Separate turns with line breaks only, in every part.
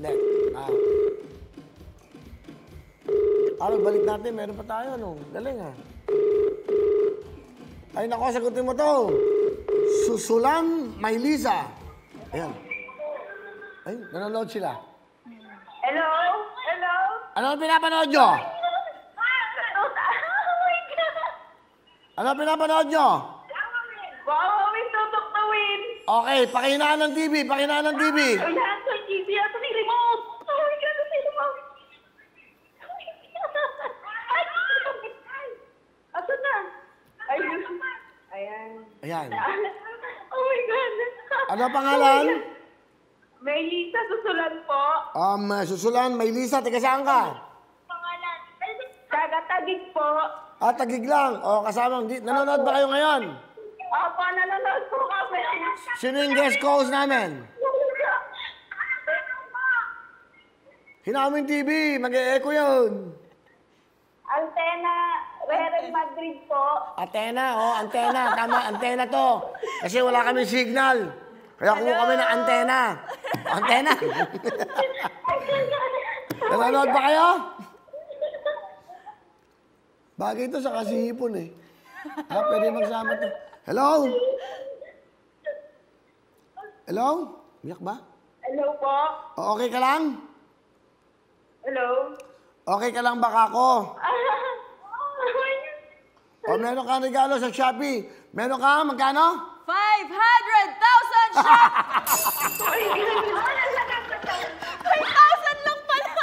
Next. Balik natin. Meron pa tayo, ano? Galing, ha? Ay, nako, sagutin mo to. Susulan Maylisa. Ayan. Ay, nanonood sila.
Hello? Hello?
Ano ang pinapanood nyo?
Oh my God!
Ano ang pinapanood nyo?
Wawawin, tutuktawin.
Okay, pakinaan ng TV, pakinaan ng TV.
Ay, lahat sa TV, ato ni remote. Oh my God, ano yung remote? Ay, ato na. Ayun. Ayan.
Ayan.
Oh my God.
Ano ang pangalan?
Maylisa, susulan po.
Susulan Maylisa, taga saan ka?
Pangalan? Tagatagig po.
Tagig lang. O, kasama. Nanonood ba kayo ngayon?
Opo, nanonood po kami.
Sino yung guest co-host namin? Hinaming TV, mag-e-echo yun.
Antena, Real Madrid po.
Antena. Tama, antena to. Kasi wala kami signal. Kaya kuha kami ng antena. Antena. Nanonood ba kayo? Bagay ito sa kasihipon eh. Pwede magsama to. Hello? Hello? Biyak ba?
Hello po.
Okay ka lang?
Hello.
Okay ka lang baka ako? O meron ka regalo sa Shopee. Meron ka? Magkano?
500,000 shop! 5,000 lang pala!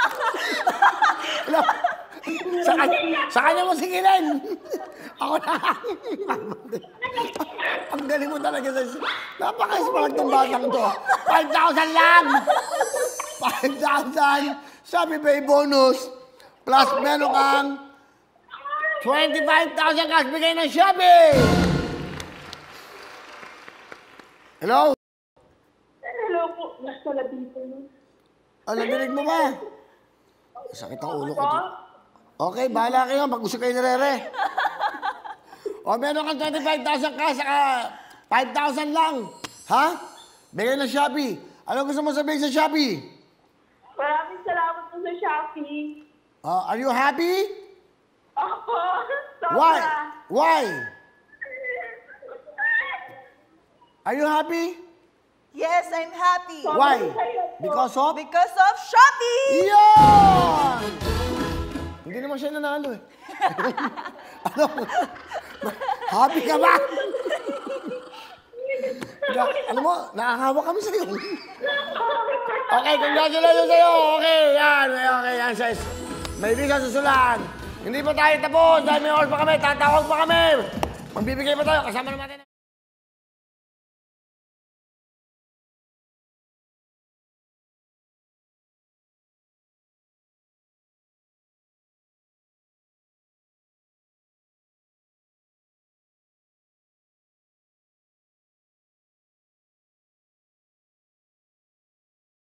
Hello? Sa kanya mo singilin. Ako na. Ang galing mo talaga sa... Napaka-smart ng batang to. 5,000 lang! 5,000! Sabi ba bonus? Plus meron kang 25,000 cash bigay ng Shopee! Hello?
Hello po. Nasa labing po.
Nadinig mo ba? Sakit ang ulo ko. Okay, bahala kayo. Mag-usap kayo ni Rere. O, meron kang 25,000 ka, saka 5,000 lang. Ha? Bigay ng Shopee. Ano gusto mo sabihin sa Shopee?
Maraming salamat po sa Shopee.
Are you happy?
Opo. Sobra.
Why? Why? Are you happy?
Yes, I'm happy.
Why? Because of?
Because of Shopee!
Yun! Hindi naman siya nanalo eh. Ano? Happy ka ba? Alam mo, nakakawa kami sa'yo. Okay, congratulations sa'yo. Okay, yan. Okay, yan, sis. May isa susulan. Hindi pa tayo tapos. Dahil may oras pa kami. Tatawag pa kami. Magbibigay pa tayo. Kasama naman natin.